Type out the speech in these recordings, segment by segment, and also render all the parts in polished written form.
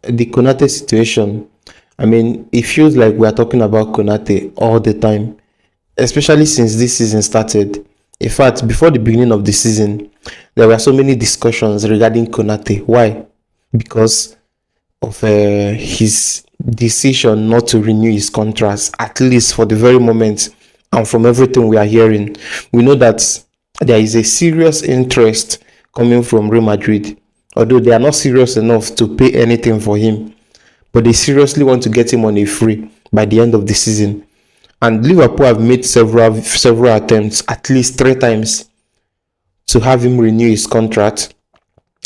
the Konate situation, I mean, it feels like we are talking about Konate all the time, especially since this season started. In fact, before the beginning of the season, there were so many discussions regarding Konate. Why? Because of his decision not to renew his contract, at least for the very moment. And from everything we are hearing, we know that there is a serious interest coming from Real Madrid, although they are not serious enough to pay anything for him, but they seriously want to get him on a free by the end of the season. And Liverpool have made several attempts, at least 3 times, to have him renew his contract.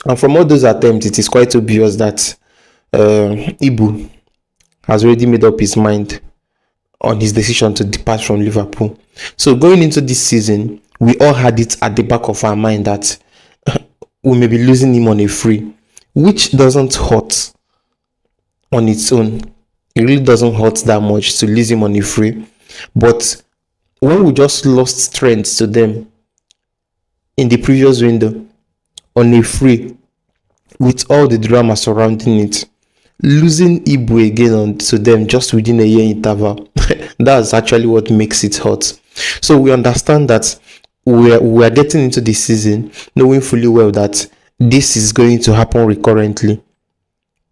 And from all those attempts, it is quite obvious that Ibu has already made up his mind on his decision to depart from Liverpool. So going into this season, we all had it at the back of our mind that we may be losing him on a free, which doesn't hurt on its own. It really doesn't hurt that much to lose him on a free. But when we just lost strength to them in the previous window on a free, with all the drama surrounding it, losing Ibu again to them just within a year interval, that's actually what makes it hot. So we understand that we are getting into the season knowing fully well that this is going to happen recurrently.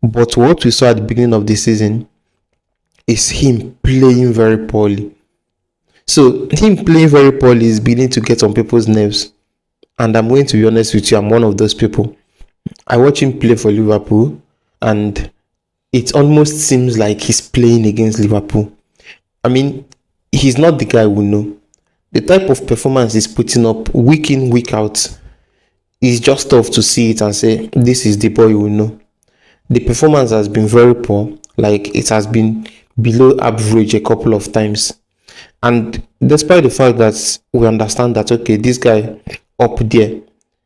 But what we saw at the beginning of the season is him playing very poorly. So him playing very poorly is beginning to get on people's nerves. And I'm going to be honest with you, I'm one of those people. I watch him play for Liverpool, and it almost seems like he's playing against Liverpool. I mean, he's not the guy we know. The type of performance he's putting up week in, week out, is just tough to see it and say, this is the boy we know. The performance has been very poor, like it has been below average a couple of times. And despite the fact that we understand that, okay, this guy up there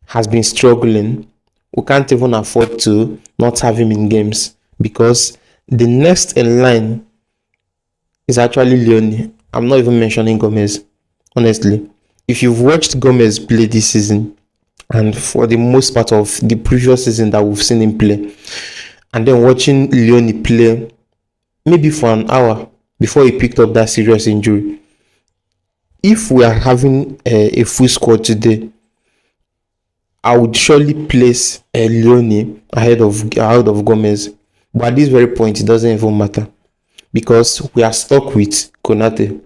has been struggling, we can't even afford to not have him in games, because the next in line is actually Leone. I'm not even mentioning Gomez. Honestly, if you've watched Gomez play this season, and for the most part of the previous season that we've seen him play, and then watching Leone play maybe for an hour before he picked up that serious injury, if we are having a full squad today, I would surely place Leone ahead of Gomez. But at this very point, it doesn't even matter, because we are stuck with Konate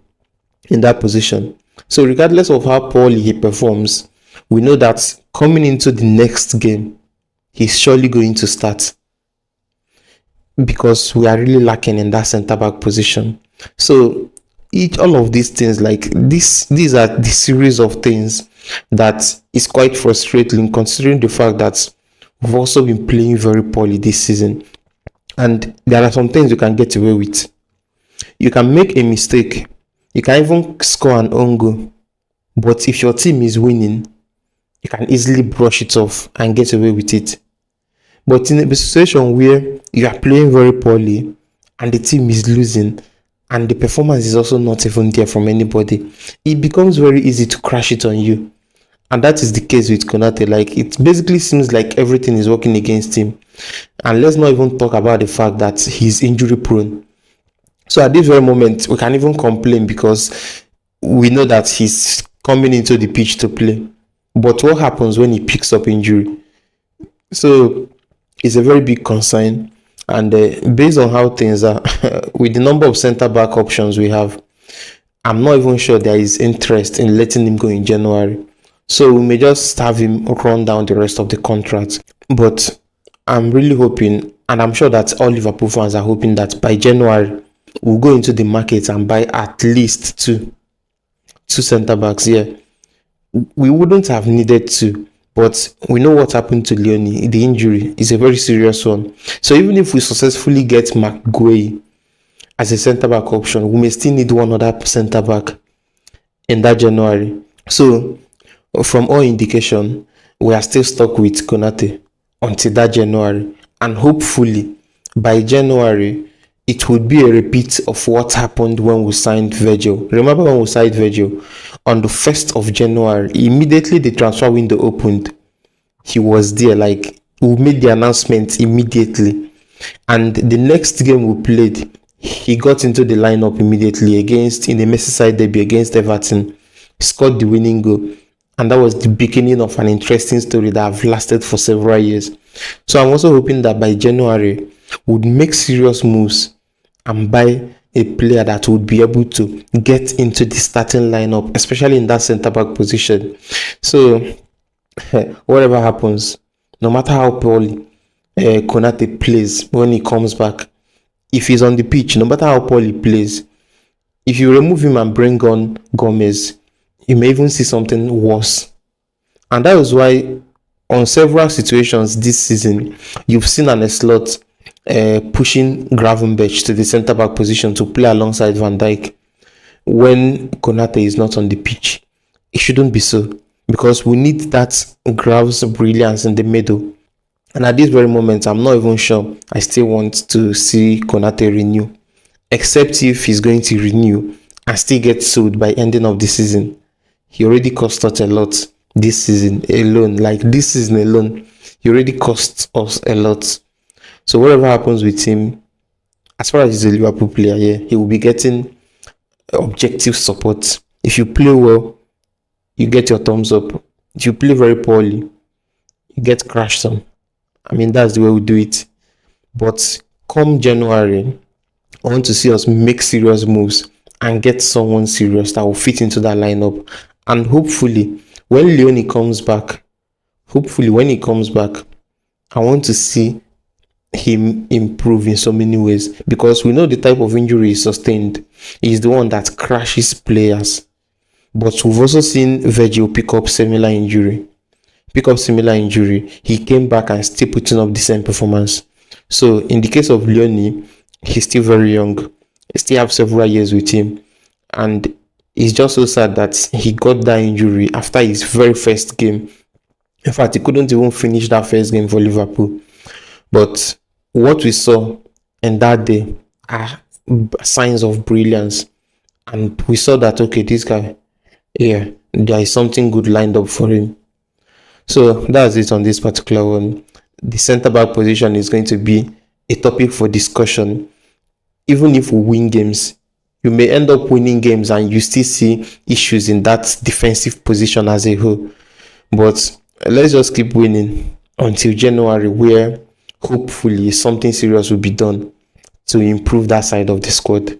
in that position. So regardless of how poorly he performs, we know that coming into the next game, he's surely going to start, because we are really lacking in that centre-back position. So all of these things, like these are the series of things that is quite frustrating, considering the fact that we've also been playing very poorly this season. And there are some things you can get away with. You can make a mistake, you can even score an own goal, but if your team is winning, you can easily brush it off and get away with it. But in a situation where you are playing very poorly and the team is losing, and the performance is also not even there from anybody, it becomes very easy to crash it on you. And that is the case with Konate. Like, it basically seems like everything is working against him. And let's not even talk about the fact that he's injury prone. So at this very moment, we can even complain because we know that he's coming into the pitch to play. But what happens when he picks up injury? So it's a very big concern. And based on how things are, with the number of centre-back options we have, I'm not even sure there is interest in letting him go in January. So we may just have him run down the rest of the contract. But I'm really hoping, and I'm sure that all Liverpool fans are hoping, that by January, we'll go into the market and buy at least two centre-backs. Yeah, we wouldn't have needed to, but we know what happened to Leone. The injury is a very serious one. So even if we successfully get McGuay as a centre-back option, we may still need one other centre-back in that January. So from all indication, we are still stuck with Konate until that January. And hopefully, by January, it would be a repeat of what happened when we signed Virgil. Remember when we signed Virgil? On the 1st of January, immediately the transfer window opened, he was there. Like, we made the announcement immediately. And the next game we played, he got into the lineup immediately against in the Merseyside derby against Everton, scored the winning goal, and that was the beginning of an interesting story that have lasted for several years. So I'm also hoping that by January would make serious moves and buy a player that would be able to get into the starting lineup, especially in that centre back position. So whatever happens, no matter how poorly Konate plays when he comes back, if he's on the pitch, no matter how poorly he plays, if you remove him and bring on Gomez, you may even see something worse. And that is why on several situations this season, you've seen an slot pushing Gravenberch to the centre back position to play alongside Van Dijk when Konate is not on the pitch. It shouldn't be so, because we need that Graves brilliance in the middle. And at this very moment, I'm not even sure I still want to see Konate renew, except if he's going to renew and still get sold by ending of the season. He already cost us a lot this season alone. Like this season alone, he already cost us a lot. So whatever happens with him, as far as he's a Liverpool player, yeah, he will be getting objective support. If you play well, you get your thumbs up. If you play very poorly, you get crashed on. I mean, that's the way we do it. But come January, I want to see us make serious moves and get someone serious that will fit into that lineup. And hopefully, when Leone comes back, I want to see him improve in so many ways, because we know the type of injury he sustained is the one that crashes players. But we've also seen Virgil pick up similar injury. He came back and still putting up the same performance. So in the case of Leone, he's still very young. He still have several years with him, and it's just so sad that he got that injury after his very first game. In fact, he couldn't even finish that first game for Liverpool. But what we saw in that day are signs of brilliance, and we saw that, okay, this guy, yeah, there is something good lined up for him. So that's it on this particular one. The centre back position is going to be a topic for discussion. Even if we win games, you may end up winning games and you still see issues in that defensive position as a whole. But let's just keep winning until January, where hopefully something serious will be done to improve that side of the squad.